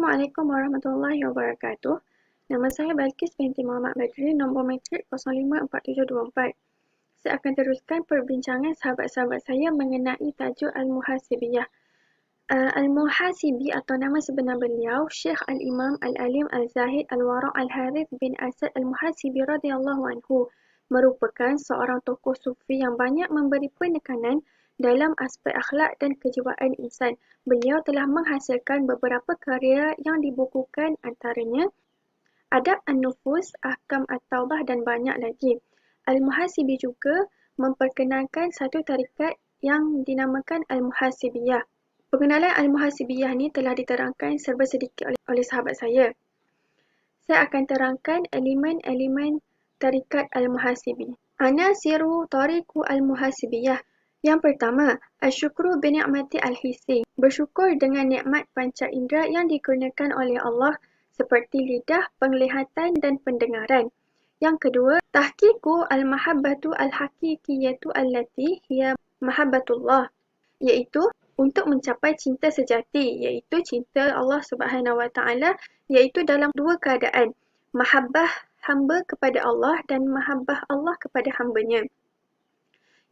Assalamualaikum warahmatullahi wabarakatuh. Nama saya Balkis binti Muhammad Badri, nombor matrik 054724. Saya akan teruskan perbincangan sahabat-sahabat saya mengenai tajuk Al-Muhasibiyah. Al-Muhasibi atau nama sebenar beliau Syekh Al-Imam Al-Alim Al-Zahid Al-Wara' Al-Harith bin Asad Al-Muhasibi radhiyallahu anhu merupakan seorang tokoh sufi yang banyak memberi penekanan dalam aspek akhlak dan kejiwaan insan. Beliau telah menghasilkan beberapa karya yang dibukukan, antaranya Adab An-Nufus, Ahkam At-Taubah dan banyak lagi. Al-Muhasibi juga memperkenalkan satu tarikat yang dinamakan Al-Muhasibiyah. Pengenalan Al-Muhasibiyah ni telah diterangkan serba sedikit oleh sahabat saya. Saya akan terangkan elemen-elemen tarikat Al-Muhasibi. Anasiru Tariku Al-Muhasibiyah. Yang pertama, Asyukru bini'mati al-hisi. Bersyukur dengan nikmat panca indera yang digunakan oleh Allah seperti lidah, penglihatan dan pendengaran. Yang kedua, Tahqiqu al-mahabbatu al-haqiqiyatu allati hiya mahabbatullah, iaitu untuk mencapai cinta sejati, iaitu cinta Allah Subhanahu Wa Taala, iaitu dalam dua keadaan, mahabbah hamba kepada Allah dan mahabbah Allah kepada hambanya.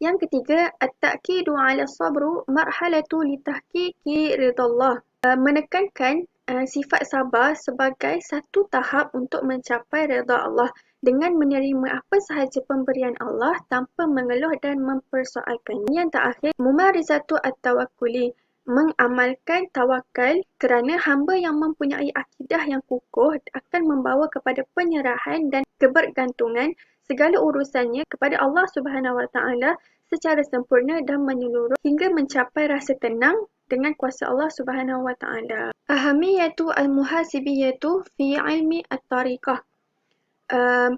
Yang ketiga, at-ta'kidu 'ala sabru marhalatu li tahqiqi ridallah. Menekankan sifat sabar sebagai satu tahap untuk mencapai redha Allah dengan menerima apa sahaja pemberian Allah tanpa mengeluh dan mempersoalkan. Yang terakhir, mumarizatu at-tawakkuli, mengamalkan tawakal kerana hamba yang mempunyai akidah yang kukuh akan membawa kepada penyerahan dan kebergantungan segala urusannya kepada Allah Subhanahu Wa Taala secara sempurna dan menyeluruh hingga mencapai rasa tenang dengan kuasa Allah Subhanahu Wa Taala. Ahamiyatu al-muhasibiyatu fi ilmi at-tariqah.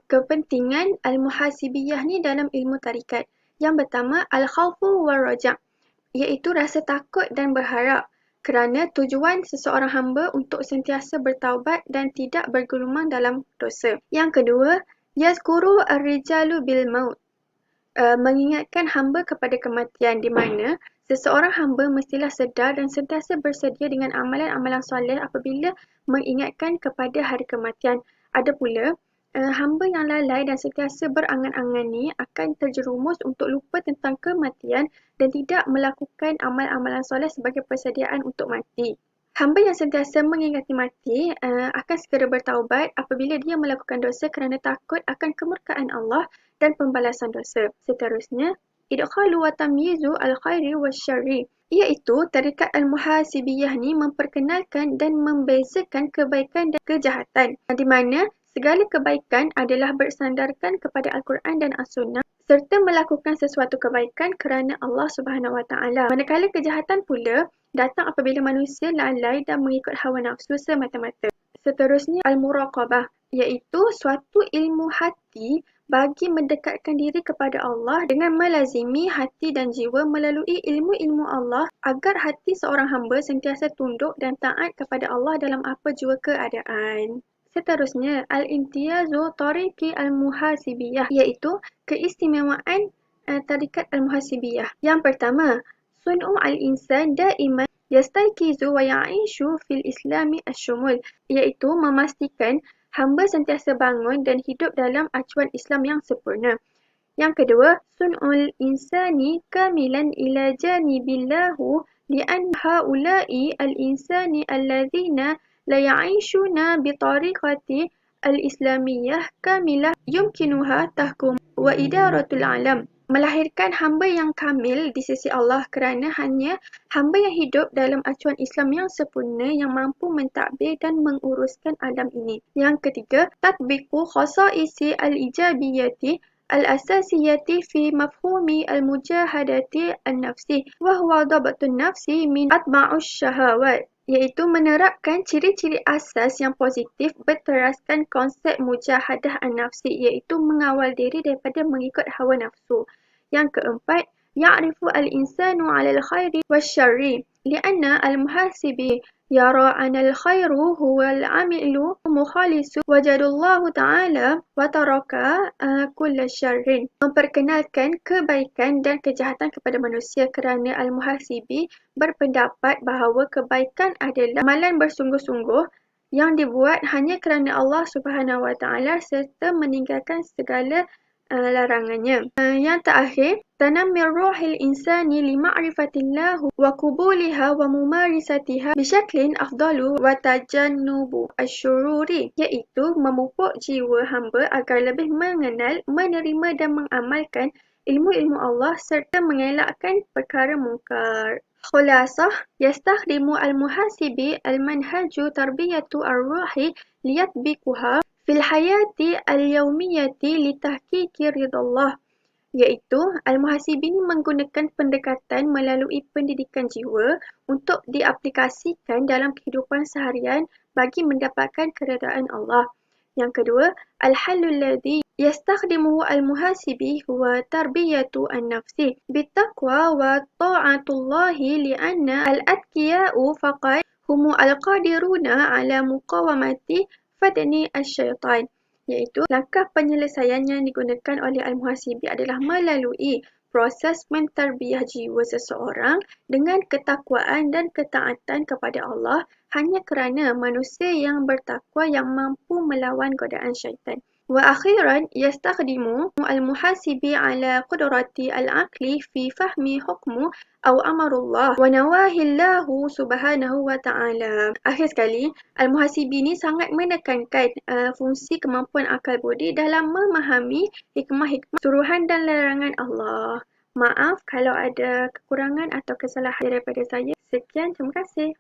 Kepentingan al-muhasibiyah ni dalam ilmu tarikat. Yang pertama, al-khawfu wa raja', iaitu rasa takut dan berharap kerana tujuan seseorang hamba untuk sentiasa bertaubat dan tidak bergelumang dalam dosa. Yang kedua, yazkuru ar-rijalu bil maut. Mengingatkan hamba kepada kematian, di mana seseorang hamba mestilah sedar dan sentiasa bersedia dengan amalan-amalan soleh apabila mengingatkan kepada hari kematian. Ada pula hamba yang lalai dan sentiasa berangan-angan ni akan terjerumus untuk lupa tentang kematian dan tidak melakukan amal-amalan soleh sebagai persediaan untuk mati. Hamba yang sentiasa mengingati mati akan segera bertaubat apabila dia melakukan dosa kerana takut akan kemurkaan Allah dan pembalasan dosa. Seterusnya, idkhalu wa tamyizu al-khairi wa syarri, iaitu tarikat al-muhasibiyah ni memperkenalkan dan membezakan kebaikan dan kejahatan, di mana segala kebaikan adalah bersandarkan kepada Al-Quran dan As-Sunnah serta melakukan sesuatu kebaikan kerana Allah Subhanahu Wa Taala. Manakala kejahatan pula datang apabila manusia lalai dan mengikut hawa nafsu semata-mata. Seterusnya, al-muraqabah, iaitu suatu ilmu hati bagi mendekatkan diri kepada Allah dengan melazimi hati dan jiwa melalui ilmu-ilmu Allah agar hati seorang hamba sentiasa tunduk dan taat kepada Allah dalam apa jua keadaan. Seterusnya, al-imtiyazu tariqi al-muhasibiyah, iaitu keistimewaan tarikat al-muhasibiyah. Yang pertama, sun'u al-insan daiman yastayqizu wa ya'ishu fil islami asyumul, iaitu memastikan hamba sentiasa bangun dan hidup dalam acuan Islam yang sempurna. Yang kedua, sun'ul insani kamilan ila janibillahu li'an haula'i al-insani alladhina la ya'ishuna bitariqati al-islamiyyah kamilah yumkinuha tahkum wa idaratul alam. Melahirkan hamba yang kamil di sisi Allah kerana hanya hamba yang hidup dalam acuan Islam yang sempurna yang mampu mentadbir dan menguruskan alam ini. Yang ketiga, tatbiqu khasaisi al-ijabiyyati al-asasiyati fi mafhumi al-mujahadati an-nafsi wa huwa dhabtun nafsi min atba'us syahawat, iaitu menerapkan ciri-ciri asas yang positif berteraskan konsep mujahadah an-nafsi, iaitu mengawal diri daripada mengikut hawa nafsu. Yang keempat, ya'rifu al-insanu 'ala al-khairi wasyarri li'anna al-muhasibi yara anna al-khairu huwa al-'amilu mukhalisu wajadallahu ta'ala wa taraka kulla syarrin. Memperkenalkan kebaikan dan kejahatan kepada manusia kerana al-muhasibi berpendapat bahawa kebaikan adalah amalan bersungguh-sungguh yang dibuat hanya kerana Allah Subhanahu Wa Taala serta meninggalkan segala larangannya. Yang terakhir, tanamir ruhil insani li ma'rifatillah wa qubuliha wa mumarisatiha bisyaklin afdalu wa tajannubu asyururi, iaitu memupuk jiwa hamba agar lebih mengenal, menerima dan mengamalkan ilmu-ilmu Allah serta mengelakkan perkara mungkar. Khulasah, yastakhdimu al-muhasibi al-manhaju tarbiyatu ar-ruhi liyatbiquha fil hayati al-yawmiyati litahqiqi ridallah, iaitu al-muhasibi ini menggunakan pendekatan melalui pendidikan jiwa untuk diaplikasikan dalam kehidupan seharian bagi mendapatkan keredaan Allah. Yang kedua, al-halul ladzi yastakhdimuhu al-muhasibi huwa tarbiyatu an-nafsi bitaqwa wa ta'atullahi li'anna al-atqiya'u faqat humu al-qadiruna ala muqawamati fadni asy-syaitan, iaitu langkah penyelesaian yang digunakan oleh al-muhasibi adalah melalui proses mentarbiah jiwa seseorang dengan ketakwaan dan ketaatan kepada Allah hanya kerana manusia yang bertakwa yang mampu melawan godaan syaitan. Wa akhiran yastakhdimu al-muhasibi ala qudrati al-aqli fi fahmi hukmu aw amarullah wa nawahillahu subhanahu wa ta'ala. Akhir sekali, al-muhasibi ni sangat menekankan fungsi kemampuan akal budi dalam memahami hikmah-hikmah suruhan dan larangan Allah. Maaf kalau ada kekurangan atau kesalahan daripada saya. Sekian, terima kasih.